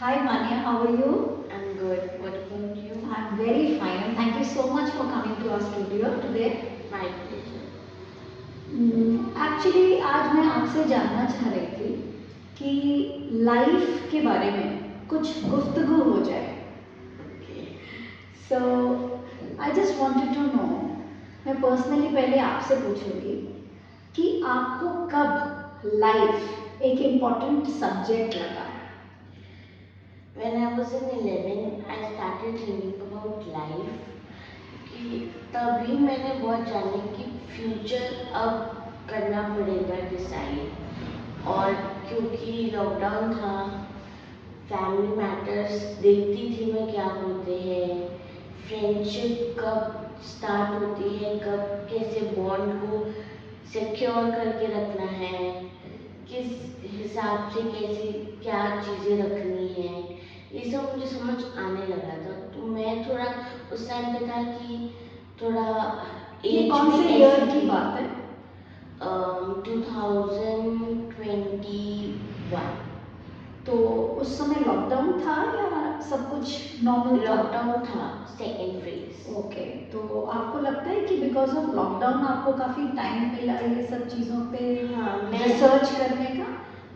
Hi Manya, how are you? I'm good. What about you? I'm very fine and thank you so much for coming to our studio today. My pleasure. Actually आज मैं आपसे जानना चाह रही थी कि life के बारे में कुछ गुफ्तगू हो जाए. Okay. So I just wanted to know, मैं पर्सनली पहले आपसे पूछूंगी कि आपको कब लाइफ एक इम्पोर्टेंट सब्जेक्ट लगा. When I was in 11, I started thinking about life. कि तभी मैंने बहुत जाना कि फ्यूचर अब करना पड़ेगा डिसाइड. और क्योंकि लॉकडाउन था, फैमिली मैटर्स देखती थी मैं क्या होते हैं, फ्रेंडशिप कब स्टार्ट होती है, कब कैसे बॉन्ड को सिक्योर करके रखना है, किस हिसाब से कैसे क्या चीज़ें रखनी है, ये सब मुझे समझ आने लगा था. तो मैं थोड़ा उस टाइम पे था कि थोड़ा ये एज कौन भी से ऐसी ईयर की थी. बात है? 2021. तो उस समय लॉकडाउन था या सब कुछ नॉर्मल था? लॉकडाउन था, सेकेंड फेज. ओके, तो आपको लगता है कि बिकॉज ऑफ लॉकडाउन आपको काफ़ी टाइम मिला ये सब चीज़ों पे हाँ, मैं रिसर्च करने का?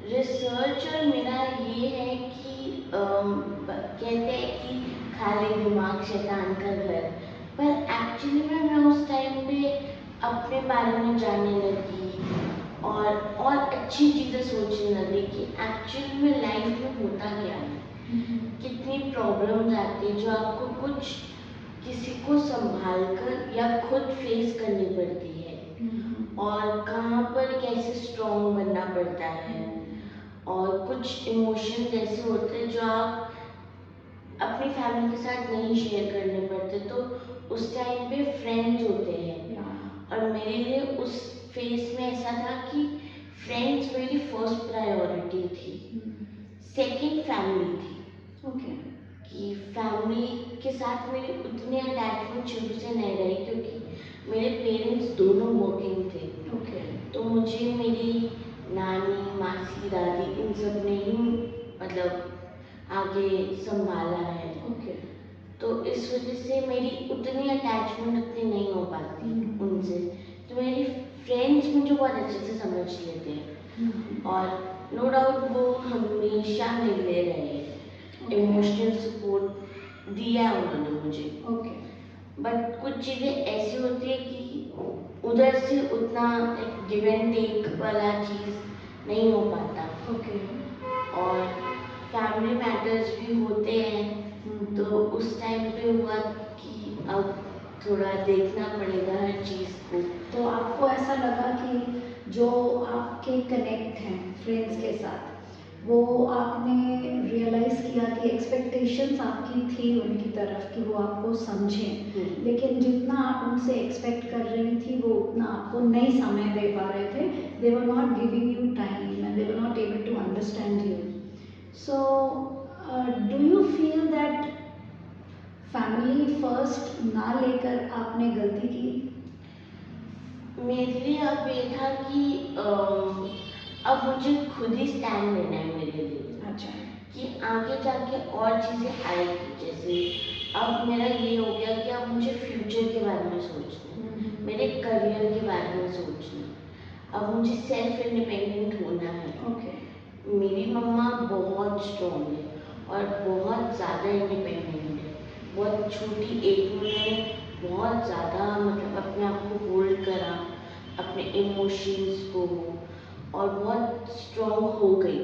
रिसर्च और मेरा ये है कि कहते हैं कि खाली दिमाग शैतान का घर. पर एक्चुअली में मैं उस टाइम पे अपने बारे में जानने लगी और अच्छी चीज़ें सोचने लगी कि एक्चुअली में लाइफ में होता क्या है, कितनी प्रॉब्लम्स आती है जो आपको कुछ किसी को संभाल कर या खुद फेस करनी पड़ती है, और कहाँ पर कैसे स्ट्रॉन्ग बनना पड़ता है. और कुछ इमोशंस ऐसे होते हैं जो आप अपनी फैमिली के साथ नहीं शेयर करने पड़ते, तो उस टाइम पे फ्रेंड्स होते हैं. और मेरे लिए उस फेज में ऐसा था कि फ्रेंड्स मेरी फर्स्ट प्रायोरिटी थी, सेकंड फैमिली थी. ओके. कि फैमिली के साथ मेरी उतनी अटैचमेंट शुरू से नहीं रही क्योंकि मेरे पेरेंट्स दोनों वर्किंग थे. ओके. तो मुझे मेरी नानी, मासी, दादी इन सब ने ही मतलब आगे संभाला है. ओके. तो इस वजह से मेरी उतनी अटैचमेंट उतनी नहीं हो पाती उनसे. तो मेरी फ्रेंड्स मुझे बहुत अच्छे से समझ लेते हैं और नो डाउट वो हमेशा मिलते रहे हैं. इमोशनल सपोर्ट दिया उन्होंने मुझे. ओके. बट कुछ चीज़ें ऐसी होती है कि उधर से उतना गिव एंड टेक वाला चीज़ नहीं हो पाता. ओके. और फैमिली मैटर्स भी होते हैं. तो उस टाइम पे हुआ कि अब थोड़ा देखना पड़ेगा हर चीज़ को. तो आपको ऐसा लगा कि जो आपके कनेक्ट हैं फ्रेंड्स के साथ, वो आपने रियलाइज़ किया कि एक्सपेक्टेशंस आपकी थी उनकी तरफ कि वो आपको समझें, लेकिन जितना आप उनसे एक्सपेक्ट कर रही थी वो उतना आपको नहीं समय दे पा रहे थे. They were not giving you time and they were not able to understand you. So do you feel that family first ना लेकर आपने गलती की? मेरे लिए अब ये था कि अब मुझे खुद ही स्टैंड लेना है मेरे लिए. अच्छा. कि आगे जाके और चीज़ें आएगी. जैसे अब मेरा ये हो गया कि अब मुझे फ्यूचर के बारे में सोचना है, मेरे करियर के बारे में सोचना है. अब मुझे सेल्फ इंडिपेंडेंट होना है. ओके. मेरी मम्मा बहुत स्ट्रॉन्ग है और बहुत ज़्यादा इंडिपेंडेंट है. बहुत छोटी एज में उन्होंने बहुत ज़्यादा मतलब अपने आप को होल्ड करा, अपने इमोशंस को, और बहुत स्ट्रॉन्ग हो गई.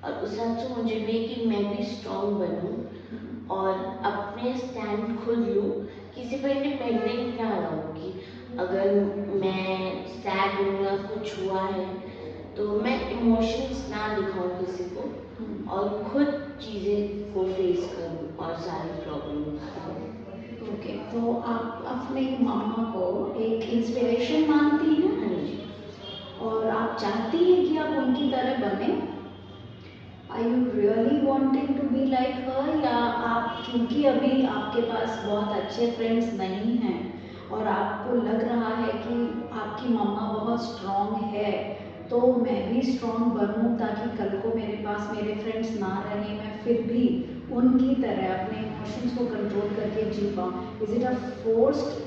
और उस हिसाब से मुझे भी है कि मैं भी स्ट्रॉन्ग बनूं और अपने स्टैंड खुद लूं, किसी पर डिपेंडेंट ना रहूं कि अगर मैं सैड हूँ या कुछ हुआ है तो मैं इमोशंस ना दिखाऊं किसी को, और खुद चीज़ें को फेस करूं और सारी प्रॉब्लम्स को. ओके. तो आप अपने मामा को एक इंस्पिरेशन मानती हैं? हाँ जी. और आप चाहती हैं कि आप उनकी तरह बने? Are you really wanting to be like her, या आप क्योंकि अभी आपके पास बहुत अच्छे फ्रेंड्स नहीं हैं और आपको लग रहा है कि आपकी मम्मा बहुत स्ट्रॉन्ग है तो मैं भी स्ट्रॉन्ग बनूं, ताकि कल को मेरे पास मेरे फ्रेंड्स ना रहें, मैं फिर भी उनकी तरह अपने इमोशंस को कंट्रोल करके जी पाऊँ? Is it a forced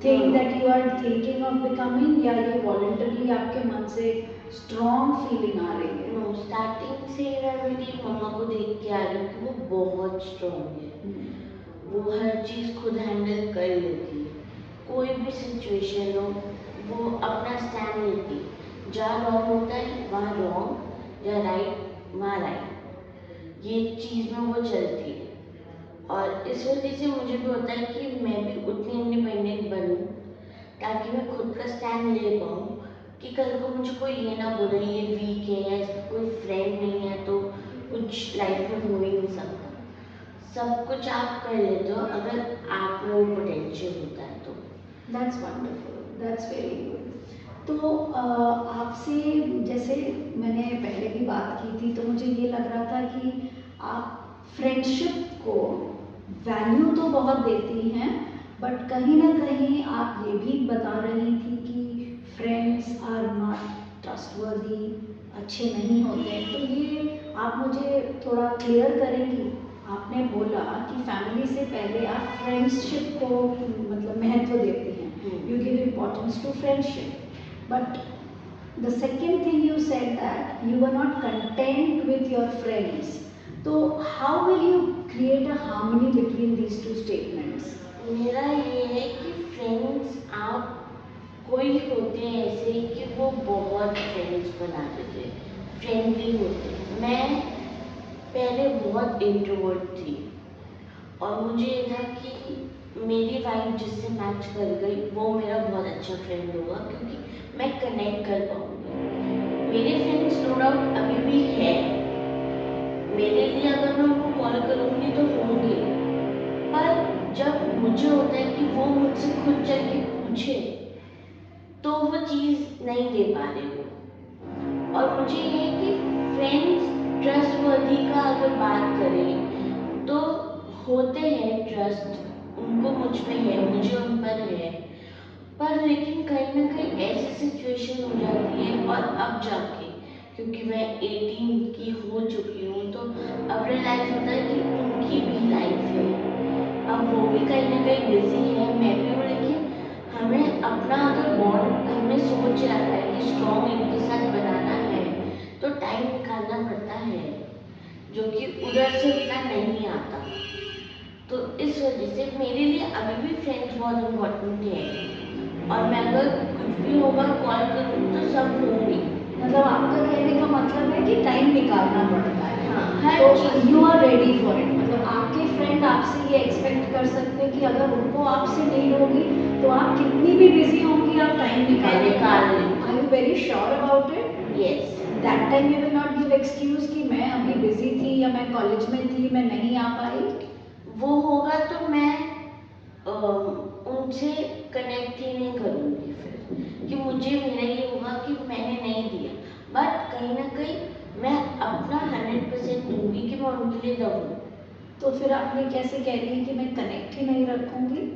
thing that you are thinking of becoming, या ये वॉलंटरली आपके मन से स्ट्रॉन्ग फीलिंग आ रही है? नो, स्टार्टिंग से मैं मेरी मम्मा को देख के आ रही हूँ कि वो बहुत स्ट्रॉन्ग है। वो हर चीज़ खुद हैंडल कर लेती है। कोई भी सिचुएशन हो, वो अपना स्टैंड लेती है। जहाँ रॉन्ग होता है वहाँ रॉन्ग, जहाँ राइट वहाँ राइट। ये चीज़ में वो चलती है। और इस वजह से मुझे भी होता है कि मैं भी उतनी इंडिपेंडेंट बनूं, ताकि मैं खुद का स्टैंड ले पाऊँ, कि कल को मुझे कोई ये ना बोले ये वीक है या इसका कोई फ्रेंड नहीं है तो कुछ लाइफ में हो ही नहीं सकता। सब कुछ आप कर लेते हो अगर आप में वो पोटेंशियल होता है तो। That's wonderful, that's very good. तो आपसे जैसे मैंने पहले भी बात की थी, तो मुझे ये लग रहा था कि आप फ्रेंडशिप को वैल्यू तो बहुत देती हैं, बट कहीं ना कहीं आप ये भी बता रही थी कि फ्रेंड्स आर नॉट ट्रस्टवर्दी, अच्छे नहीं होते। तो ये आप मुझे थोड़ा क्लियर करेंगी? आपने बोला कि फैमिली से पहले आप फ्रेंडशिप को मतलब महत्व देते हैं, you give importance to friendship, but the second thing you said that you were not content with your friends. So how will you create a harmony between these two statements? मेरा ये है कि friends आप कोई होते हैं ऐसे कि वो बहुत फ्रेंड्स बना देते, फ्रेंडली होते हैं। मैं पहले बहुत इंट्रोवर्ट थी और मुझे ये था कि मेरी वाइफ जिससे मैच कर गई वो मेरा बहुत अच्छा फ्रेंड होगा, क्योंकि मैं कनेक्ट कर पाऊंगी। मेरे फ्रेंड्स नो डाउट अभी भी है, मेरे लिए अगर मैं उनको कॉल करूंगी तो होंगे, पर जब मुझे होता है कि वो मुझसे खुद चल के पूछे तो वो चीज़ नहीं दे पा रहे हो। और मुझे ये है कि फ्रेंड्स ट्रस्टवर्दी का अगर बात करें तो होते हैं ट्रस्ट, उनको मुझ पे है, मुझे उन पर है, पर लेकिन कहीं ना कहीं ऐसी सिचुएशन हो जाती है और अब जाके, क्योंकि मैं 18 की हो चुकी हूँ, तो अब रियलाइज होता है कि उनकी भी लाइफ है, अब वो भी कहीं ना कहीं बिजी है, मैं भी हूँ, लेकिन हमें अपना अगर बॉन्ड हमें सोच रखा है कि स्ट्रॉन्ग इनके साथ बनाना है तो टाइम निकालना पड़ता है, जो कि उधर से इतना नहीं आता। तो इस वजह से मेरे लिए अभी भी फ्रेंड्स बहुत इम्पोर्टेंट है, और मैं अगर कुछ भी होगा कॉल करूँ तो सब होंगे। मतलब आपका कहने का मतलब है कि टाइम निकालना पड़ता है। हाँ, हर तो चीज़ you are ready for it, मतलब आपके फ्रेंड आपसे ये एक्सपेक्ट कर सकते हैं कि अगर उनको आपसे नीड होगी तो आप कितनी भी बिजी होंगी आप टाइम निकाल लेंगे। Are you very sure about it? Yes. That time you will not give excuse कि मैं अभी बिजी थी या मैं कॉलेज में थी, मैं नहीं आ पाई? वो होगा तो मैं उनसे कनेक्ट ही नहीं करूँगी फिर, कि मुझे मेरा ये होगा कि मैंने नहीं दिया, बट कहीं ना कहीं मैं अपना 100% दूंगी कि मैं उनके लिए रहूँ। तो फिर आप ये कैसे कह रही हैं कि मैं कनेक्ट ही नहीं रखूंगी?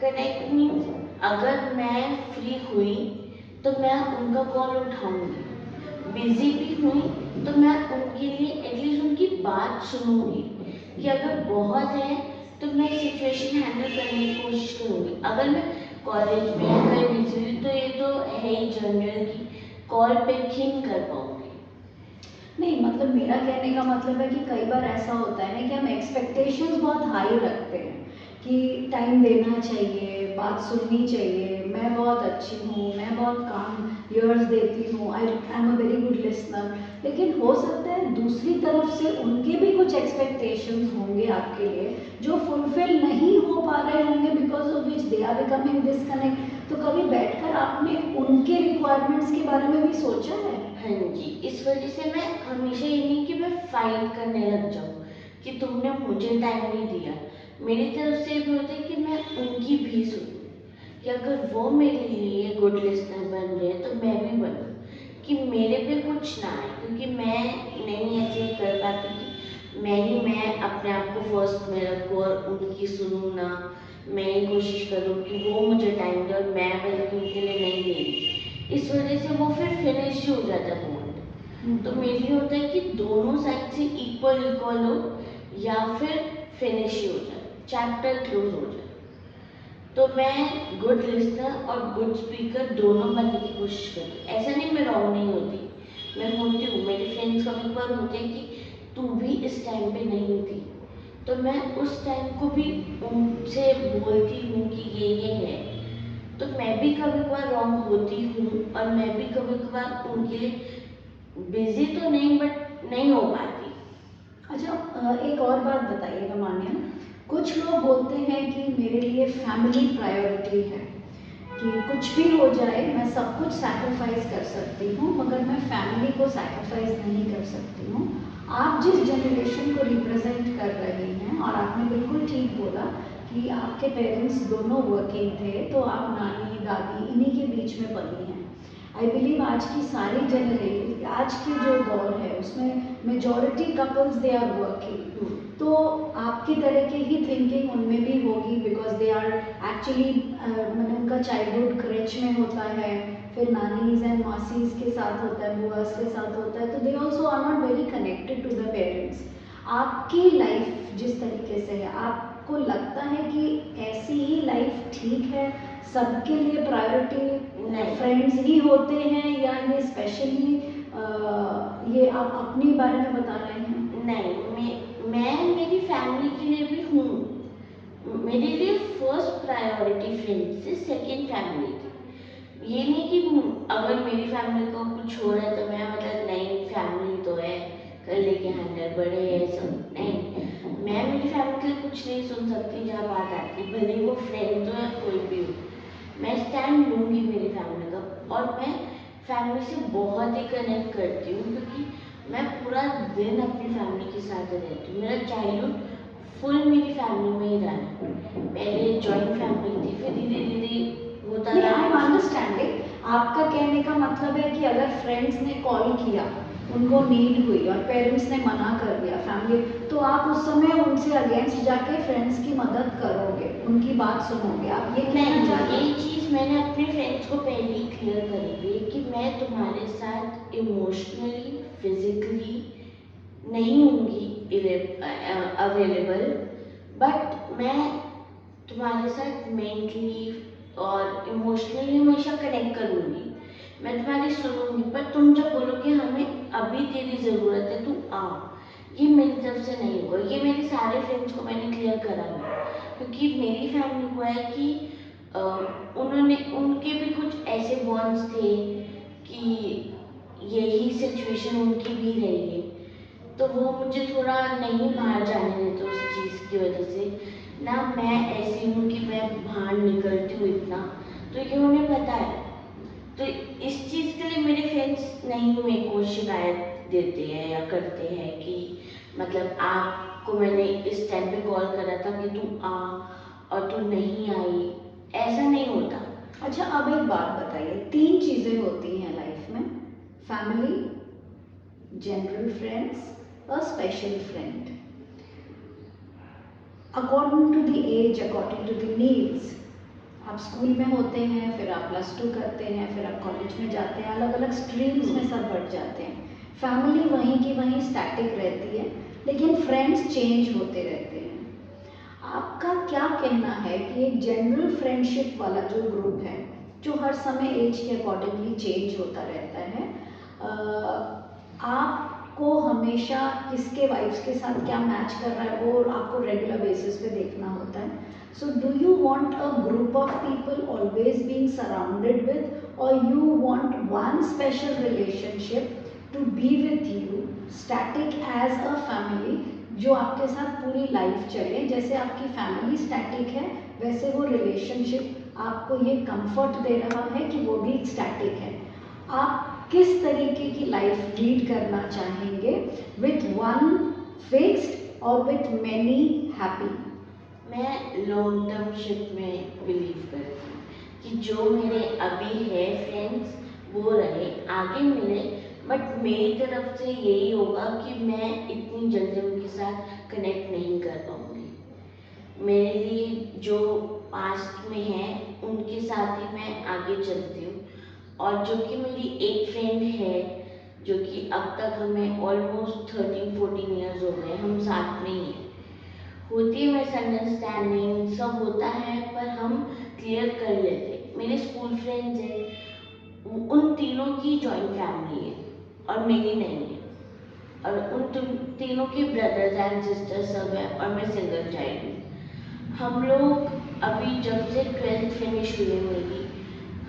कनेक्ट मीन्स अगर मैं फ्री हुई तो मैं उनका कॉल उठाऊंगी, बिजी भी हुई तो मैं उनके लिए एटलीस्ट उनकी बात सुनूंगी, कि अगर बहुत है तो मैं सिचुएशन हैंडल करने की कोशिश करूंगी। अगर मैं कॉलेज में या कहीं बिजी हुई तो ये तो है ही जनरल की कॉल पे ही कर पाऊंगी। नहीं, मतलब मेरा कहने का मतलब है कि कई बार ऐसा होता है ना कि हम एक्सपेक्टेशंस बहुत हाई रखते हैं कि टाइम देना चाहिए, बात सुननी चाहिए, मैं बहुत अच्छी हूँ, मैं बहुत काम ईयर्स देती हूँ, I am a very good listener. लेकिन हो सकता है दूसरी तरफ से उनके भी कुछ एक्सपेक्टेशंस होंगे आपके लिए जो फुलफिल नहीं हो पा रहे होंगे, because of which they are becoming disconnect. तो कभी बैठकर आपने उनके रिक्वायरमेंट्स के बारे में भी सोचा है? हाँ जी, इस वजह से मैं हमेशा ये नहीं कि मैं फाइट करने लग जाऊँ कि तुमने मुझे टाइम नहीं दिया, मेरी तरफ से भी होता है कि मैं उनकी भी सुनूँ, कि अगर वो मेरे लिए गुड लिसनर बन रहे तो मैं भी बनूँ, कि मेरे पे कुछ ना आए, क्योंकि मैं नहीं ऐसे कर पाती कि मैं अपने आप को फर्स्ट में रखूँ और उनकी सुनूँ ना। मैं ये कोशिश करूँ कि वो मुझे टाइम दे और मैं बल्कि उनके लिए नहीं दे रही, इस वजह से वो फिर फिनिश ही हो जाता है बॉन्ड। तो मेरी होता है कि दोनों साइड से इक्वल इक्वल हो या फिर फिनिश ही हो जाए, चैप्टर क्लोज हो जाए। तो मैं गुड लिसनर और गुड स्पीकर दोनों बनने की कोशिश करती हूँ। ऐसा नहीं मैं रॉन्ग नहीं होती, मैं होती हूँ। मेरे फ्रेंड्स कभी कभार होते हैं कि तू भी इस टाइम पे नहीं थी, तो मैं उस टाइम को भी उनसे बोलती हूँ कि ये है। तो मैं भी कभी कभार रॉन्ग होती हूँ और मैं भी कभी कभार उनके लिए बिजी तो नहीं बट नहीं हो पाती। अच्छा, एक और बात बताइएगा मान्या, कुछ लोग बोलते हैं कि मेरे लिए फैमिली प्रायोरिटी है, कि कुछ भी हो जाए मैं सब कुछ सैक्रिफाइस कर सकती हूँ मगर मैं फैमिली को सैक्रिफाइस नहीं कर सकती हूँ। आप जिस जनरेशन को रिप्रेजेंट कर रही हैं, और आपने बिल्कुल ठीक बोला कि आपके पेरेंट्स दोनों वर्किंग थे, तो आप नानी दादी इन्हीं के बीच में पली हैं। आई बिलीव आज की सारी जनरेशन, आज के जो दौर है उसमें majority couples they are working, तो आपकी तरह की ही थिंकिंग उनमें भी होगी, बिकॉज दे आर एक्चुअली, मैंने उनका चाइल्डहुड क्रेच में होता है, फिर नानीज एंड मासीज के साथ होता है, बुआस के साथ होता है, तो they also are not very connected to the parents. आपकी लाइफ जिस तरीके से है, आपको लगता है कि ऐसी ही लाइफ ठीक है, सबके लिए प्रायोरिटी फ्रेंड्स ही होते हैं, या ये स्पेशली ये आप अपने बारे में बता रहे हैं? नहीं, मैं मेरी फैमिली के लिए भी हूँ। मेरे लिए फर्स्ट प्रायोरिटी फ्रेंड्स से सेकंड फैमिली थी। ये नहीं कि अगर मेरी फैमिली को कुछ हो रहा है तो मैं मतलब नहीं, फैमिली तो है कर लेके हैंडल, बड़े है सब, नहीं। मैं मेरी फैमिली के लिए कुछ नहीं सुन सकती जहाँ बात आती, भले वो फ्रेंड तो या कोई भी हो। मैं स्टैंड लूँगी मेरी फैमिली का, और मैं फैमिली से बहुत ही कनेक्ट करती हूँ क्योंकि मैं पूरा दिन अपनी फैमिली के साथ रहती हूँ। मेरा चाइल्डहुड फुल मेरी फैमिली में ही रहा है। पहले जॉइंट फैमिली थी, फिर धीरे धीरे होता नहीं, रहा। I am understanding. आपका कहने का मतलब है कि अगर फ्रेंड्स ने कॉल किया, उनको नीड हुई और पेरेंट्स ने मना कर दिया फैमिली, तो आप उस समय उनसे अगेंस्ट जाके फ्रेंड्स की मदद करोगे, उनकी बात सुनोगे, आप ये कहना चाहते हैं? ये चीज़ मैंने अपने फ्रेंड्स को पहले ही क्लियर करी हुई है कि मैं तुम्हारे साथ इमोशनली फिजिकली नहीं होंगी अवेलेबल, बट मैं तुम्हारे साथ मेंटली और इमोशनली हमेशा कनेक्ट करूँगी। मैं तुम्हारी सुनूंगी, पर तुम जब बोलोगे हमें अभी तेरी ज़रूरत है, तू आ, ये मेरी तरफ से नहीं होगा। ये मेरे सारे फ्रेंड्स को मैंने क्लियर करा है, क्योंकि मेरी फैमिली को है कि उन्होंने, उनके भी कुछ ऐसे बॉन्ड्स थे कि यही सिचुएशन उनकी भी रही है, तो वो मुझे थोड़ा नहीं बाहर जाने देते उस चीज़ की वजह से। ना मैं ऐसी हूँ कि मैं बाहर निकलती हूँ इतना, तो ये उन्हें पता है। तो इस चीज़ के लिए मेरे फ्रेंड्स नहीं मेरे को शिकायत देते हैं या करते हैं कि मतलब आपको मैंने इस टाइम पे कॉल करा था कि तू आ और तू नहीं आई, ऐसा नहीं होता। अच्छा, अब एक बात बताइए, तीन चीज़ें होती हैं लाइफ में, फैमिली, जनरल फ्रेंड्स और special friend. According to the age, according to the needs, आप स्कूल में होते हैं, फिर आप +2 करते हैं, फिर आप कॉलेज में जाते हैं, अलग अलग स्ट्रीम्स में सब बढ़ जाते हैं। फैमिली वहीं की वहीं स्टैटिक रहती है, लेकिन फ्रेंड्स चेंज होते रहते हैं। आपका क्या कहना है कि एक जनरल फ्रेंडशिप वाला जो ग्रुप है, जो हर समय एज के अकॉर्डिंगली चेंज होता रहता है, आपको हमेशा किसके वाइब्स के साथ क्या मैच कर रहा है वो आपको रेगुलर बेसिस पे देखना होता है। So do you want a group of people always being surrounded with, और you want one special relationship to be with you static as a family, जो आपके साथ पूरी लाइफ चले? जैसे आपकी फैमिली स्टैटिक है, वैसे वो रिलेशनशिप आपको ये कंफर्ट दे रहा है कि वो भी स्टैटिक है। आप किस तरीके की लाइफ लीड करना चाहेंगे, विथ वन फिक्स्ड और विथ मैनी हैप्पी? मैं लॉन्ग टर्म शिप में बिलीव करती हूँ कि जो मेरे अभी है फ्रेंड्स वो रहे, आगे मिले, बट मेरी तरफ से यही होगा कि मैं इतनी जल्दी उनके साथ कनेक्ट नहीं कर पाऊँगी। मेरे लिए जो पास्ट में है उनके साथ ही मैं आगे चलती हूँ, और जो कि मेरी एक फ्रेंड है, जो कि अब तक हमें ऑलमोस्ट 13-14 ईयर्स हो गए, हम साथ में ही हैं। होती है मिसअंडरस्टैंडिंग, सब होता है, पर हम क्लियर कर लेते। मेरे स्कूल फ्रेंड्स हैं, उन तीनों की जॉइंट फैमिली है और मेरी नहीं है, और उन तीनों के ब्रदर्स एंड सिस्टर्स सब हैं और मैं सिंगल चाइल्ड हूँ। हम लोग अभी जब से 12th फिनिश हुई है मेरी,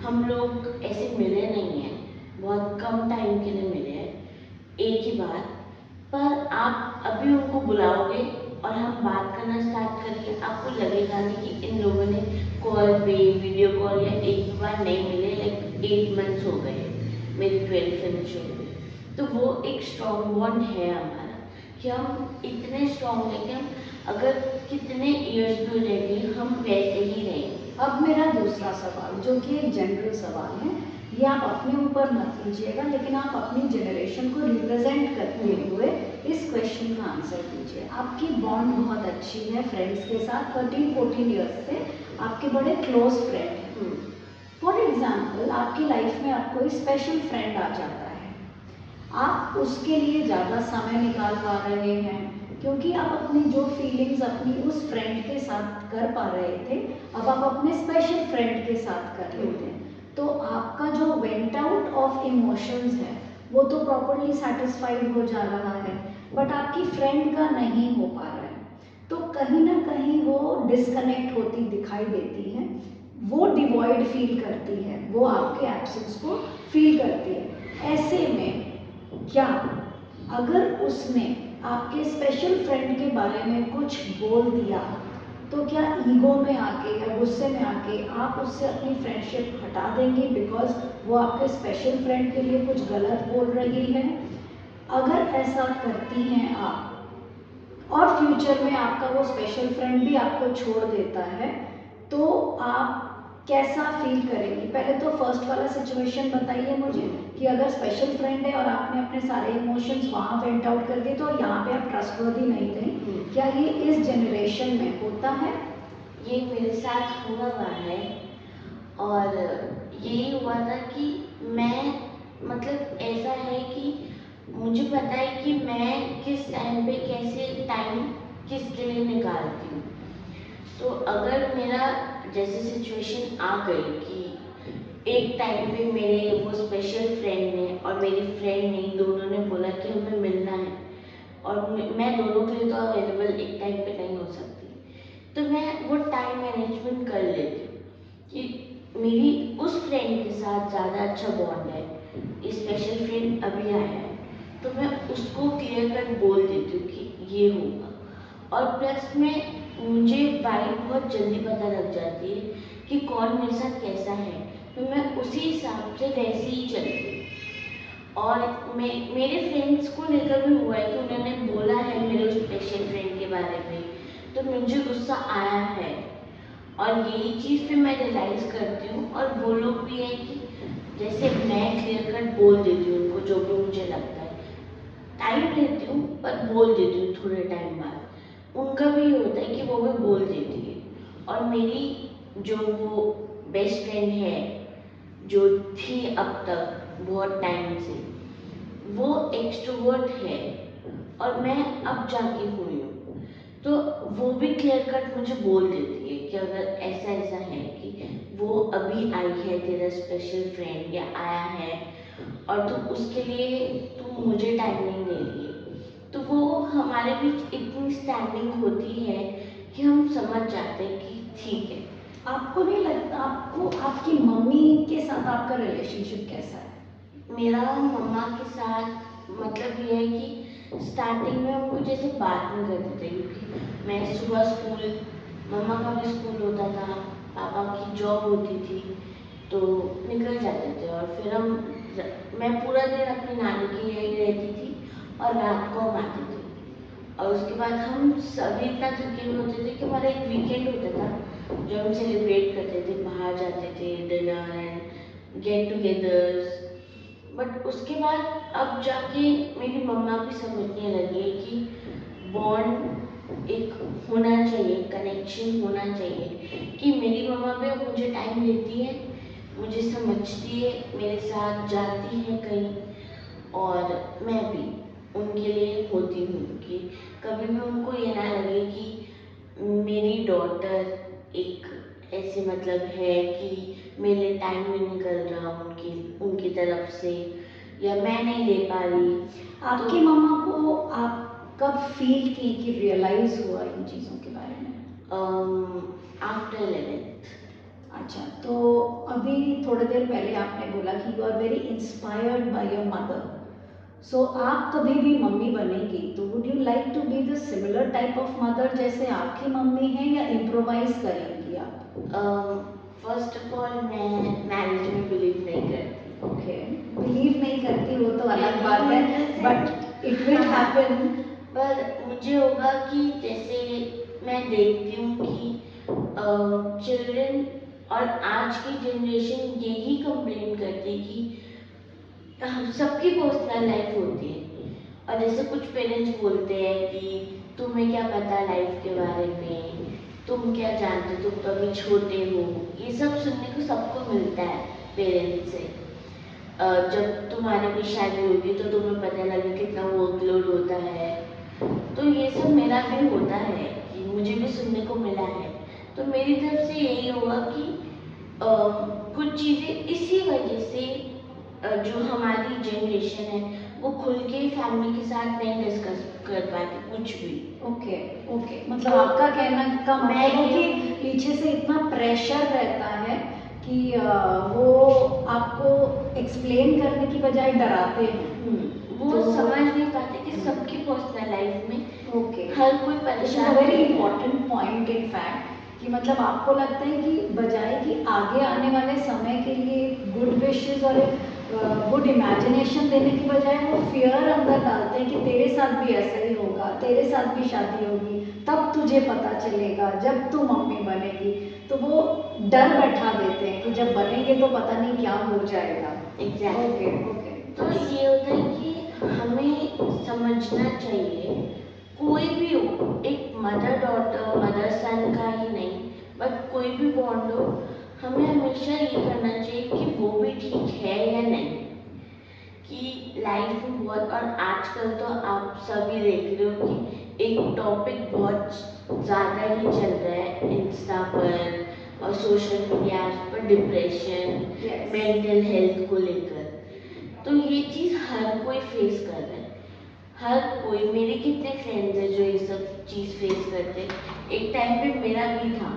हम लोग ऐसे मिले नहीं हैं, बहुत कम टाइम के लिए मिले हैं, एक ही बार। पर आप अभी उनको बुलाओगे और हम बात करना स्टार्ट करेंगे, आपको लगेगा नहीं कि इन लोगों ने कॉल पे, वीडियो कॉल या एक बार नहीं मिले, लाइक 8 मंथ्स हो गए मेरी 12th फिनिश हो गई। तो वो एक स्ट्रॉन्ग बॉन्ड है हमारा, कि हम इतने स्ट्रॉन्ग हैं कि हम अगर कितने ईयर्स भी हो जाएंगे हम वैसे ही रहेंगे। अब मेरा दूसरा सवाल, जो कि एक जनरल सवाल है, ये आप अपने ऊपर मत लीजिएगा, लेकिन आप अपनी जनरेशन को रिप्रेजेंट करते हुए इस क्वेश्चन का आंसर दीजिए। आपकी बॉन्ड बहुत अच्छी है फ्रेंड्स के साथ, 13-14 ईयर्स से आपके बड़े क्लोज फ्रेंड हैं। फॉर एग्जाम्पल, आपकी लाइफ में आपको एक स्पेशल फ्रेंड आ जाता है, आप उसके लिए ज़्यादा समय निकाल पा रहे हैं, क्योंकि आप अपनी जो फीलिंग्स अपनी उस फ्रेंड के साथ कर पा रहे थे, अब आप अपने स्पेशल फ्रेंड के साथ कर लेते हैं। तो आपका जो वेंट आउट ऑफ इमोशंस है वो तो प्रॉपरली सेटिस्फाइड हो जा रहा है, बट आपकी फ्रेंड का नहीं हो पा रहा है। तो कहीं ना कहीं वो डिस्कनेक्ट होती दिखाई देती है, वो डिवॉइड फील करती है, वो आपके एब्सेंस को फील करती है। ऐसे में क्या अगर उसने आपके स्पेशल फ्रेंड के बारे में कुछ बोल दिया, तो क्या ईगो में आके या गुस्से में आके आप उससे अपनी फ्रेंडशिप हटा देंगे बिकॉज वो आपके स्पेशल फ्रेंड के लिए कुछ गलत बोल रही है? अगर ऐसा करती हैं आप और फ्यूचर में आपका वो स्पेशल फ्रेंड भी आपको छोड़ देता है, तो आप कैसा फील करेंगी? पहले तो फर्स्ट वाला सिचुएशन बताइए मुझे, कि अगर स्पेशल फ्रेंड है और आपने अपने सारे इमोशंस वहाँ वेंट आउट कर दिए, तो यहाँ पे आप ट्रस्टवर्दी नहीं रही। क्या ये इस जनरेशन में होता है? ये मेरे साथ हुआ है, और यही हुआ था कि मैं, मतलब ऐसा है कि मुझे पता है कि मैं किस टाइम पे कैसे टाइम किसके लिए निकालती हूँ। तो अगर मेरा जैसे सिचुएशन आ गई कि एक टाइम पे मेरे वो स्पेशल फ्रेंड ने और मेरी फ्रेंड ने, दोनों ने बोला कि हमें मिलना है, और मैं दोनों के लिए तो अवेलेबल एक टाइम पे नहीं हो सकती, तो मैं वो टाइम मैनेजमेंट कर लेती हूँ कि मेरी उस फ्रेंड के साथ ज़्यादा अच्छा बॉन्ड है, स्पेशल फ्रेंड अभी आया है, तो मैं उसको क्लियर कट बोल देती हूँ कि ये होगा। और प्लस में मुझे वाइब बहुत जल्दी पता लग जाती है कि कौन मेरे साथ कैसा है, तो मैं उसी हिसाब से वैसे ही चलती हूँ। और मेरे फ्रेंड्स को लेकर भी हुआ है कि उन्होंने बोला है मेरे उस स्पेशल फ्रेंड के बारे में, तो मुझे गुस्सा आया है, और यही चीज़ फिर मैं रियलाइज़ करती हूँ। और वो लोग भी है कि जैसे मैं क्लियर कट बोल देती हूँ उनको जो भी मुझे लगता है, टाइम लेती हूँ पर बोल देती हूँ थोड़े टाइम बाद। उनका भी ये होता है कि वो भी बोल देती है। और मेरी जो वो बेस्ट फ्रेंड है, जो थी अब तक बहुत टाइम से, वो एक्सट्रोवर्ट है और मैं अब जाके हुई हूँ, तो वो भी क्लियर कट मुझे बोल देती है कि अगर ऐसा ऐसा है कि वो अभी आई है तेरा स्पेशल फ्रेंड या आया है, और तुम उसके लिए तुम मुझे टाइम नहीं दे रही है, तो वो हमारे बीच इतनी स्टैंडिंग होती है कि हम समझ जाते हैं कि ठीक है। आपको नहीं लगता, आपको आपकी मम्मी के साथ आपका रिलेशनशिप कैसा है? मेरा मम्मा के साथ मतलब ये है कि स्टार्टिंग में हम कुछ ऐसे बात नहीं करते थे, क्योंकि मैं सुबह स्कूल, मम्मा का भी स्कूल होता था, पापा की जॉब होती थी, तो निकल जाते थे, और फिर मैं पूरा दिन अपनी नानी के यहीं रहती थी और रात को हम आते थे। और उसके बाद हम सभी इतना थके हुए होते थे कि हमारा एक वीकेंड होता था जो हम सेलिब्रेट करते थे, बाहर जाते थे, dinner and get togethers. But उसके बाद अब जाके मेरी मम्मा भी समझने लगी है कि बॉन्ड एक होना चाहिए, कनेक्शन होना चाहिए, कि मेरी मम्मा भी अब मुझे टाइम देती है, मुझे समझती है, मेरे साथ जाती है कहीं, और मैं भी उनके लिए होती हूँ कि कभी भी उनको ये ना लगे कि मेरी डॉटर एक ऐसे मतलब है कि मेरे लिए टाइम नहीं निकल रहा उनकी उनकी तरफ से, या मैं नहीं दे पा रही। आपकी मम्मा को आप कब फील की कि रियलाइज हुआ इन चीज़ों के बारे में? After 11th। अच्छा, तो अभी थोड़ी देर पहले आपने बोला कि you are very inspired by your mother. So आप कभी भी मम्मी बनेंगी तो would you like to be the similar type of mother जैसे आपकी मम्मी है, या इम्प्रोवाइज करेंगी आप? फर्स्ट ऑफ ऑल मैं मैरिज में बिलीव नहीं करती। ओके, बिलीव नहीं करती वो तो अलग बात Believe है, in the sense- but it will हाँ, हैपन। पर मुझे होगा कि जैसे मैं देखती हूँ कि चिल्ड्रन और आज की जनरेशन यही कंप्लेन करती है कि हम सबकी पर्सनल लाइफ होती है, और जैसे कुछ पेरेंट्स बोलते हैं कि तुम्हें क्या पता लाइफ के बारे में, तुम क्या जानते, तुम तो अभी छोटे हो। ये सब सुनने को सबको मिलता है पेरेंट्स से। जब तुम्हारी भी शादी होगी तो तुम्हें पता लगे कितना वर्कलोड होता है। तो ये सब मेरा भी होता है कि मुझे भी सुनने को मिला है। तो मेरी तरफ से यही होगा कि कुछ चीज़ें इसी वजह से जो हमारी जनरेशन है वो खुल के फैमिली के साथ नहीं डिस्कस कर पाती कुछ भी। ओके ओके, मतलब आपका कहना का मैं मतलब है ये- कि पीछे से इतना प्रेशर रहता है कि वो आपको एक्सप्लेन करने की बजाय डराते हैं। वो तो- समझ नहीं पाते कि सबकी पर्सनल लाइफ में ओके, हर कोई दिस इज परेशान अ वेरी होता है। इंपॉर्टेंट पॉइंट इन फैक्ट, कि मतलब आपको लगता है कि बजाय कि आगे आने वाले समय के लिए गुड विशेस और एक गुड इमेजिनेशन देने की बजाय वो फियर अंदर डालते हैं कि तेरे साथ भी ऐसा ही होगा, तेरे साथ भी शादी होगी, तब तुझे पता चलेगा जब तू मम्मी बनेगी। तो वो डर बैठा देते हैं कि जब बनेंगे तो पता नहीं क्या हो जाएगा। Exactly. ओके ओके, तो ये होता है कि हमें समझना चाहिए, कोई भी हो, एक मदर डॉटर मदर सन का ही नहीं, बट कोई भी बॉन्ड हो, हमें हमेशा ये करना चाहिए कि वो भी ठीक है या नहीं। कि लाइफ में बहुत, और आजकल तो आप सभी देख रहे हो कि एक टॉपिक बहुत ज़्यादा ही चल रहा है इंस्टा पर और सोशल मीडिया पर, डिप्रेशन, Yes. मेंटल हेल्थ को लेकर। तो ये चीज़ हर कोई फेस कर रहा है, हर कोई। मेरे कितने फ्रेंड्स हैं जो ये सब चीज़ फेस करते हैं, एक टाइम पे मेरा भी था।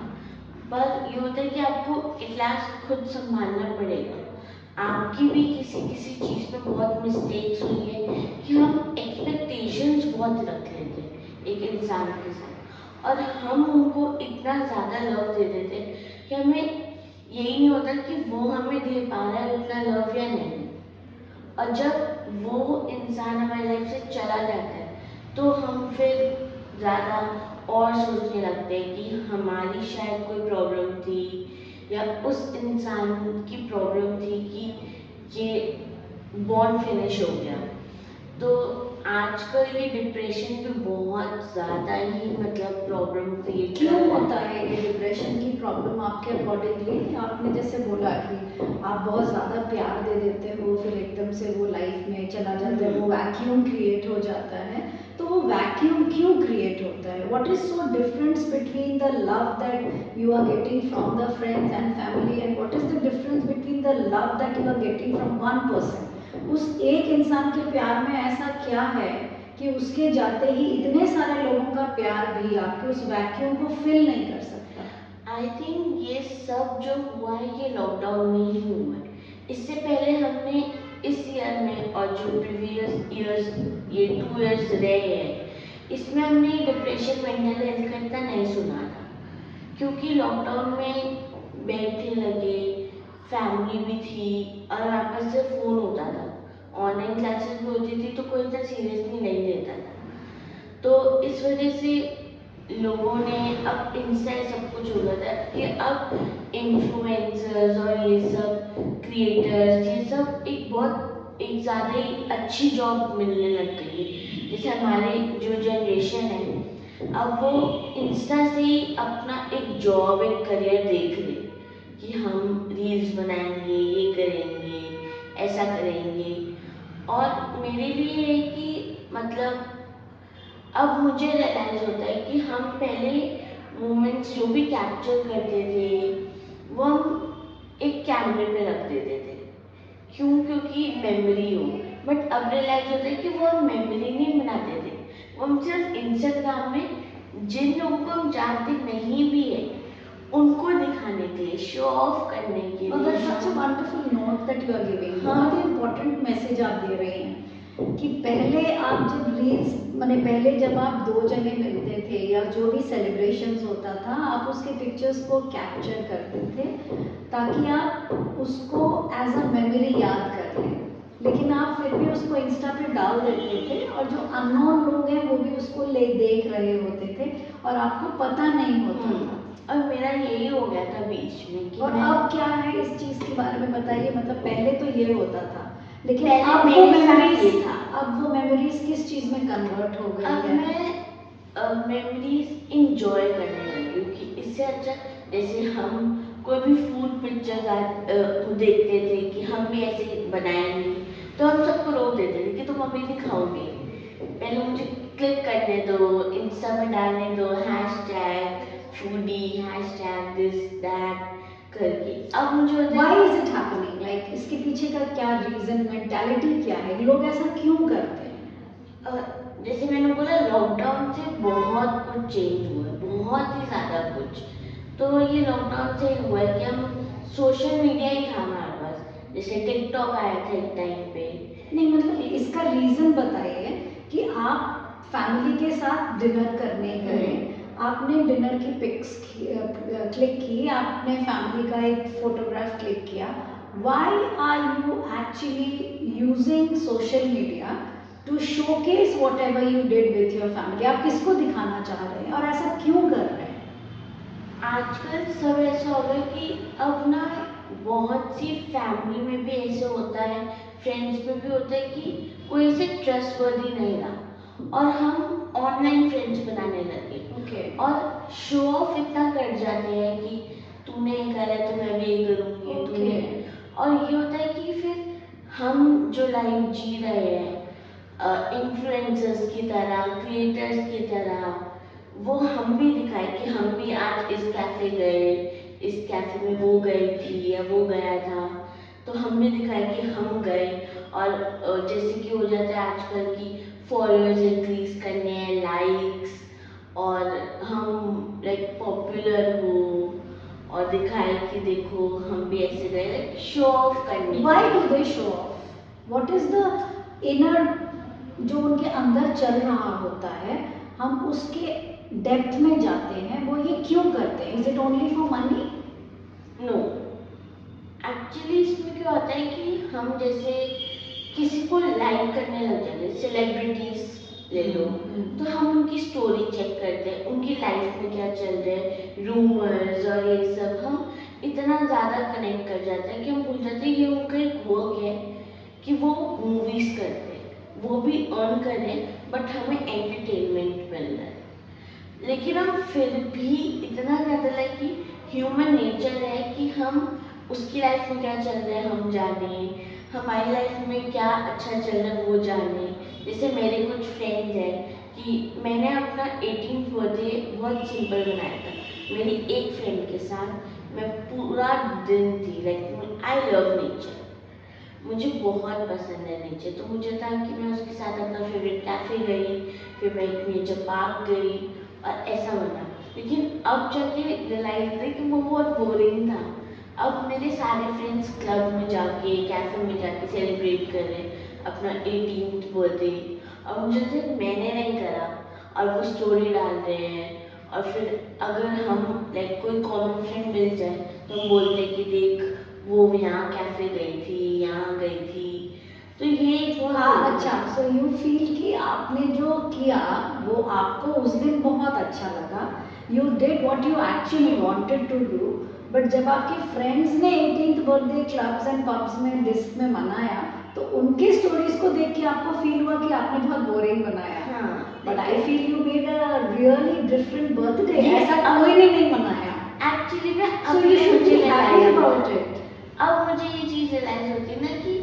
पर ये होता है कि आपको एट लास्ट खुद संभालना पड़ेगा। आपकी भी किसी किसी चीज़ पे बहुत मिस्टेक्स हुई है कि हम एक्सपेक्टेशंस बहुत रख लेते हैं एक इंसान के साथ, और हम उनको इतना ज़्यादा लव दे देते हैं कि हमें यही नहीं होता कि वो हमें दे पा रहा है उतना लव या नहीं। और जब वो इंसान हमारी लाइफ से चला जाता है तो हम फिर ज़्यादा और सोचने लगते हैं कि हमारी शायद कोई प्रॉब्लम थी, या उस इंसान की प्रॉब्लम थी कि ये बॉन्ड फिनिश हो गया। तो आजकल ये डिप्रेशन भी बहुत ज़्यादा ही मतलब प्रॉब्लम क्रिएट क्यों होता है ये डिप्रेशन की प्रॉब्लम आपके अकॉर्डिंगली? आपने जैसे बोला कि आप बहुत ज़्यादा प्यार दे देते हो, फिर एकदम से वो लाइफ में चला जाता है, वो वैक्यूम क्रिएट हो जाता है। तो वो वैक्यूम क्यों क्रिएट होता है? What is so difference between the love that you are getting from the friends and family, and what is the difference between the love that you are getting from one person? उस एक इंसान के प्यार में ऐसा क्या है कि उसके जाते ही इतने सारे लोगों का प्यार भी आपके उस वैक्यूम को फिल नहीं कर सकता? आई थिंक ये सब जो हुआ है ये लॉकडाउन में ही हुआ है। इससे पहले हमने इस ईयर में और जो प्रीवियस ईयर्स, ये 2 इयर्स रहे हैं, इसमें हमने डिप्रेशन मेंटल हेल्थ का इतना नहीं सुना था, क्योंकि लॉकडाउन में बैठे लगे, फैमिली भी थी और हमारे पास सिर्फ फ़ोन होता था, ऑनलाइन क्लासेस भी होती थी तो कोई इतना सीरियसली नहीं लेता था। तो इस वजह से लोगों ने, अब इंस्टा सब कुछ हो गया था कि अब इन्फ्लुएंसर्स और ये सब क्रिएटर्स, ये सब एक ज़्यादा ही अच्छी जॉब मिलने लग गई है। जैसे हमारी जो जनरेशन है अब वो इंस्टा से ही अपना एक जॉब एक करियर देख रहे कि हम रील्स बनाएंगे, ये करेंगे, ऐसा करेंगे। और मेरे लिए है कि मतलब अब मुझे रियलाइज होता है कि हम पहले मोमेंट्स जो भी कैप्चर करते थे वो हम एक कैमरे पे रख देते थे, क्यों? क्योंकि मेमोरी हो। बट अब रियलाइज होता है कि वो हम मेमोरी नहीं बनाते थे, वो हम सिर्फ इंस्टाग्राम में जिन लोगों को हम जानते नहीं भी है उनको दिखाने के लिए, शो ऑफ करने के और लिए that's such a wonderful note that you are giving. बहुत ही इम्पोर्टेंट मैसेज आप दे रहे हैं कि पहले आप जब रील्स माने पहले जब आप दो जने मिलते थे या जो भी सेलिब्रेशंस होता था आप उसके पिक्चर्स को कैप्चर करते थे ताकि आप उसको एज अ मेमोरी याद कर लें, लेकिन आप फिर भी उसको इंस्टा पे डाल देते थे और जो अननोन लोग हैं वो भी उसको ले देख रहे होते थे और आपको पता नहीं होता था। और मेरा यही हो गया था बीच में कि और अब क्या है इस चीज के बारे में बताइए, मतलब पहले तो ये होता था लेकिन पहले अब वो मेरे साथ मेमोरीज, ये था। अब वो मेमोरीज किस चीज में कन्वर्ट हो गई अब है? मैं मेमोरीज इंजॉय करने लगी हूँ कि इससे अच्छा जैसे हम कोई भी फूड पिक्चर देखते थे कि हम भी ऐसे बनाएंगे तो हम सबको रोक देते थे कि तुम अभी नहीं खाओगे, पहले मुझे क्लिक करने दो, इंस्टा में डालने दो, hashtag foodie, hashtag this that करके। अब मुझे होता व्हाई है इज इट हैपनिंग, लाइक इसके पीछे का क्या रीजन, मेंटालिटी क्या है, लोग ऐसा क्यों करते हैं? जैसे मैंने बोला लॉकडाउन से बहुत कुछ चेंज हुआ है, बहुत ही ज़्यादा कुछ। तो ये लॉकडाउन से हुआ है कि हम सोशल मीडिया ही था हमारे पास, जैसे टिकटॉक आया था एक टाइम पे। नहीं मतलब इसका रीजन बताइए कि आप फैमिली के साथ डिनर करने गए, आपने डिनर की पिक्स क्लिक की, आपने फैमिली का एक फोटोग्राफ क्लिक किया, why are you actually using social media to showcase whatever you did with your family? आप किसको दिखाना चाह रहे हैं और ऐसा क्यों कर रहे हैं? आजकल सब ऐसा हो गया कि अब ना बहुत सी फैमिली में भी ऐसे होता है, फ्रेंड्स में भी होता है कि कोई ऐसे ट्रस्टवर्दी नहीं रहा और हम ऑनलाइन फ्रेंड्स बनाने लगे। Okay. और शो ऑफ इतना कर जाते हैं कि तूने ये करा तो मैं भी ये करूँगी, तूने। और ये होता है कि फिर हम जो लाइफ जी रहे हैं इन्फ्लुएंसर्स की तरह, क्रिएटर्स की तरह, वो हम भी दिखाए कि हम भी आज इस कैफे गए, इस कैफे में वो गई थी या वो गया था, तो हम भी दिखाए कि हम गए। और जैसे कि हो जाता है आजकल की फॉलोअर्स इंक्रीज करने हैं, लाइक्स, और हम लाइक पॉपुलर हो और दिखाए कि देखो हम भी ऐसे गए, लाइक शो ऑफ करने। Why do they show off? What is the inner जो उनके अंदर चल रहा होता है, हम उसके डेप्थ में जाते हैं, वो ये क्यों करते हैं? Is it only for money? No, actually इसमें क्या होता है कि हम जैसे किसी को लाइक करने लग जाते हैं, सेलिब्रिटीज ले लो, तो हम उनकी स्टोरी चेक करते हैं, उनकी लाइफ में क्या चल रहा है, रूमर्स और ये सब, हम इतना ज़्यादा कनेक्ट कर जाते हैं कि हम भूल जाते हैं ये उनका एक वर्क है कि वो मूवीज करते हैं, वो भी अर्न कर रहे हैं बट हमें एंटरटेनमेंट मिल रहा है। लेकिन हम फिर भी इतना ज़्यादा लाइक कि ह्यूमन नेचर है कि हम उसकी लाइफ में क्या चल रहा है हम जाने, हमारी लाइफ में क्या अच्छा चल रहा है वो जाने। जैसे मेरे कुछ फ्रेंड्स हैं कि मैंने अपना 18th बर्थडे बहुत सिंपल बनाया था, मेरी एक फ्रेंड के साथ मैं पूरा दिन थी, लाइक आई लव नेचर, मुझे बहुत पसंद है नेचर, तो मुझे था कि मैं उसके साथ अपना फेवरेट कैफ़े गई, फिर मैं एक नेचर पार्क गई और ऐसा बना। लेकिन अब जाके रियलाइज हुआ कि वो बहुत बोरिंग था। अब मेरे सारे फ्रेंड्स क्लब में जाके, कैफ़े में जाके सेलिब्रेट कर रहे हैं अपना 18th बर्थडे, और मुझे लगता है मैंने नहीं करा, और वो स्टोरी डाल रहे हैं। और फिर अगर हम लाइक कोई कॉमन फ्रेंड मिल जाए तो हम बोलते हैं कि देख वो यहाँ कैफ़े गई थी, यहाँ गई थी, तो ये बहुत हाँ अच्छा, सो यू फील कि आपने जो किया वो आपको उस दिन बहुत अच्छा लगा, you did what you actually wanted to do, but जब आपके फ्रेंड्स ने 18th birthday clubs and pubs में डिस्क में मनाया तो उनके स्टोरीज को देख के आपको फील हुआ कि आपने बहुत बोरिंग बनाया। हाँ, but I feel you made a really different birthday, Yes, ऐसा कोई ने नहीं मनाया। एक्चुअली एक्चुअली में So अब you मैं should मुझे be happy realise about it. अब मुझे ये चीज़ रियलाइज होती है ना कि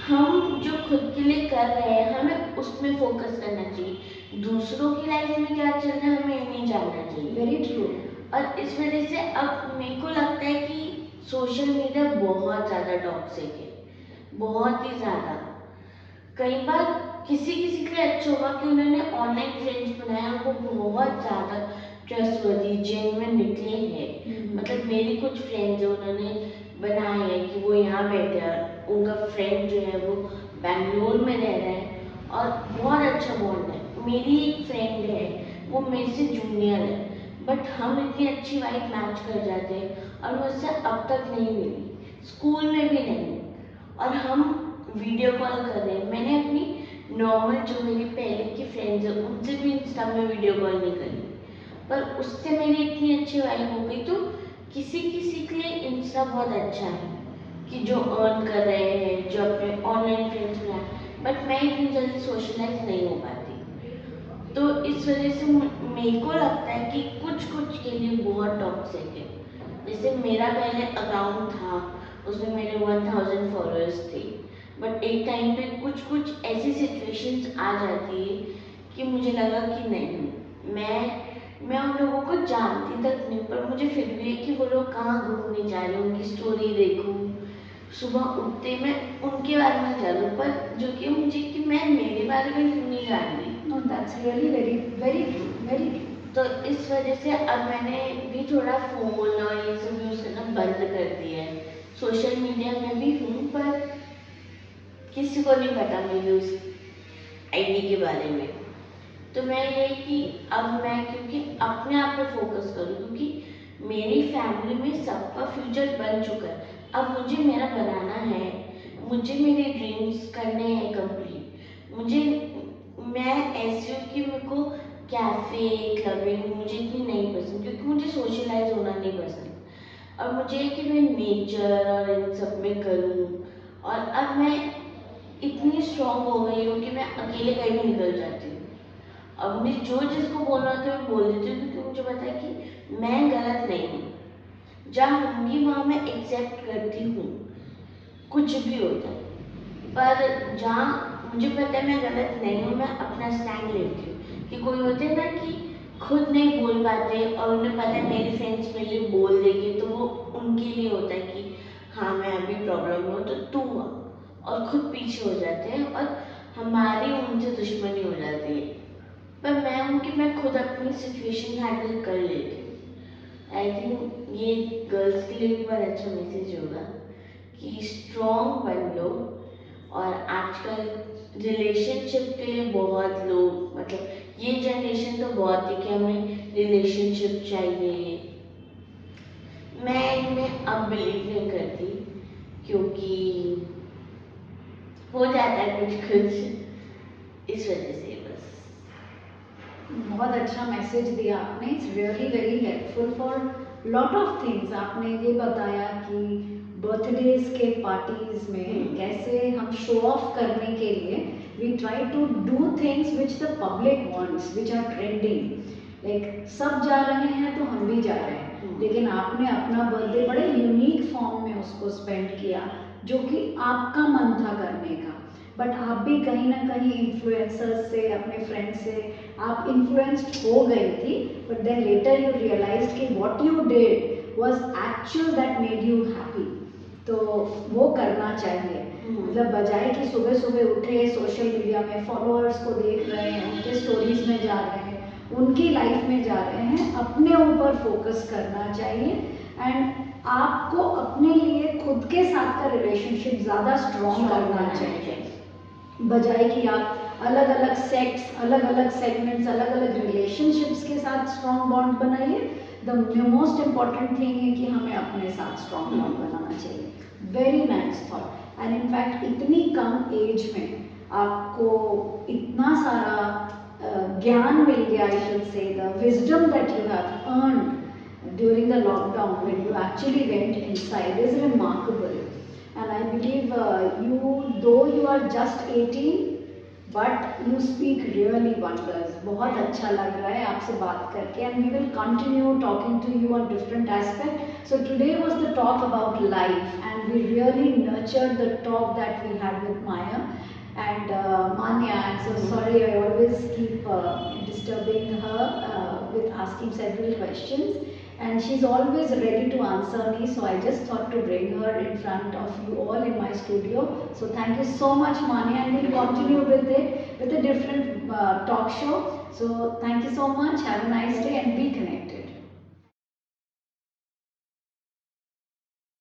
हम जो खुद के लिए कर रहे हैं हमें उसमें फोकस करना चाहिए, दूसरों की लाइफ में क्या चल रहा है हमें ये नहीं जानना चाहिए। Very true. और इस वजह से अब मेरे को लगता है कि सोशल मीडिया बहुत ज़्यादा टॉक्सिक है, बहुत ही ज़्यादा। कई बार किसी किसी के लिए अच्छा होगा कि उन्होंने ऑनलाइन फ्रेंड्स बनाए और वो बहुत ज़्यादा ट्रस्टवर्दी जेन्युइन निकले हैं। मतलब मेरी कुछ फ्रेंड्स हैं उन्होंने बनाए हैं कि वो यहाँ बैठे हैं, उनका फ्रेंड जो है वो बैंगलोर में रह रहा है और बहुत अच्छा बॉन्ड है। मेरी एक फ्रेंड है वो मेरे से जूनियर है, बट हम इतनी अच्छी वाइब मैच कर जाते हैं और मुझसे अब तक नहीं मिली, स्कूल में भी नहीं, और हम वीडियो कॉल कर रहे हैं। मैंने अपनी नॉर्मल जो मेरी पहले की फ्रेंड्स है उनसे भी इंस्टा में वीडियो कॉल नहीं करी, पर उससे मेरी इतनी अच्छी वाइब हो गई। तो किसी किसी के लिए इंस्टा बहुत अच्छा है कि जो अर्न कर रहे हैं, जो अपने ऑनलाइन फ्रेंड्स बनाए, बट मैं इतनी जल्दी सोशलाइज नहीं हो पाती। तो इस वजह से मेरे को लगता है कि कुछ कुछ के लिए बहुत टॉक्सिक है। जैसे मेरा पहले अकाउंट था उसमें मेरे 1000 फॉलोअर्स थे, बट एक टाइम पे कुछ कुछ ऐसी सिचुएशंस आ जाती है कि मुझे लगा कि नहीं, मैं उन लोगों को जानती तक नहीं, पर मुझे फिर भी है कि वो लोग कहाँ घूमने जा रहे हैं, उनकी स्टोरी देखूँ, सुबह उठते मैं उनके बारे में जानूँ, पर जो कि मुझे कि मैं मेरे बारे में क्यों नहीं जान रही। No, that's really very, very true, very true. तो इस वजह से अब मैंने भी थोड़ा फ़ोन और ये सब यूज़ करना बंद कर दिया है। सोशल मीडिया में भी हूँ पर किसी को नहीं पता मेरी उस आईडी के बारे में। तो मैं ये कि अब मैं क्योंकि अपने आप पे फोकस करूँ, क्योंकि मेरी फैमिली में सबका फ्यूचर बन चुका है, अब मुझे मेरा बनाना है, मुझे मेरे ड्रीम्स करने हैं कंप्लीट। मैं ऐसी हूँ कि मेरे को कैफ़े क्लबिंग मुझे इतनी नहीं पसंद, क्योंकि मुझे सोशलाइज होना नहीं पसंद। और मुझे है कि मैं नेचर और इन सब में करूँ, और अब मैं इतनी स्ट्रांग हो गई हूँ कि मैं अकेले कहीं भी निकल जाती हूँ। अब मुझे जो जिसको बोलना होता है मैं बोल देती हूँ, क्योंकि मुझे पता है कि मैं गलत नहीं हूँ। जहाँ होंगी वहाँ मैं एक्सेप्ट करती हूँ, कुछ भी होता है, पर जहाँ मुझे पता है मैं गलत नहीं हूँ, मैं अपना स्टैंड लेती हूँ। कि कोई होते हैं ना कि खुद नहीं बोल पाते और उन्हें पता है मेरी फ्रेंड्स मेरे लिए बोल देगी, तो वो उनके लिए होता है कि हाँ मैं अभी प्रॉब्लम में हूँ तो तू आ, और खुद पीछे हो जाते हैं और हमारी उनसे दुश्मनी हो जाती है। पर मैं हूँ कि मैं खुद अपनी सिचुएशन हैंडल कर लेती हूँ। आई थिंक ये गर्ल्स के लिए भी बहुत अच्छा मैसेज होगा कि स्ट्रॉन्ग बन लो। और आजकल रिलेशनशिप के लिए बहुत लोग, मतलब ये जनरेशन तो बहुत है कि हमें रिलेशनशिप चाहिए। मैं इनमें अब बिलीव नहीं करती, क्योंकि हो जाता है कुछ कुछ, इस वजह से बस। बहुत अच्छा मैसेज दिया आपने, it's really very helpful for lot of things. आपने ये बताया कि बर्थडेज के पार्टीज में कैसे हम शो ऑफ करने के लिए we try to do things which the public wants, which are trending. Like सब जा रहे हैं तो हम भी जा रहे हैं, लेकिन आपने अपना बर्थडे बड़े यूनिक फॉर्म में उसको स्पेंड किया, जो कि आपका मन था करने का। बट आप भी कहीं ना कहीं इन्फ्लुएंसर्स से, अपने फ्रेंड से आप इन्फ्लुएंस्ड हो गई थी, but then later you realise कि what you did was actual that made you happy. तो वो करना चाहिए। मतलब बजाय कि सुबह सुबह उठे सोशल मीडिया में फॉलोअर्स को देख रहे हैं, उनके स्टोरीज में जा रहे हैं, उनकी लाइफ में जा रहे हैं, अपने ऊपर फोकस करना चाहिए। एंड आपको अपने लिए खुद के साथ का रिलेशनशिप ज़्यादा स्ट्रॉन्ग करना चाहिए, बजाय कि आप अलग अलग सेक्स, अलग अलग सेगमेंट्स, अलग अलग रिलेशनशिप्स के साथ स्ट्रॉन्ग बॉन्ड बनाइए। द मोस्ट इम्पॉर्टेंट थिंग है कि हमें अपने साथ स्ट्रॉन्ग बॉन्ड बनाना चाहिए। Very nice thought. And in fact इतनी कम एज में आपको इतना सारा ज्ञान मिल गया, I should say the wisdom that you have earned during the lockdown when you actually went inside is remarkable. And I believe you, though you are just 18, but you speak really wonders. बहुत अच्छा लग रहा है आपसे बात करके, and we will continue talking to you on different aspects. So today was the talk about life, and we really nurtured the talk that we had with Maya. And Manya, I'm so sorry, I always keep disturbing her with asking several questions, and she's always ready to answer me, so I just thought to bring her in front of you all in my studio. So thank you so much, Manya, and we'll continue with it with a different talk show. So thank you so much, have a nice day, and be connected.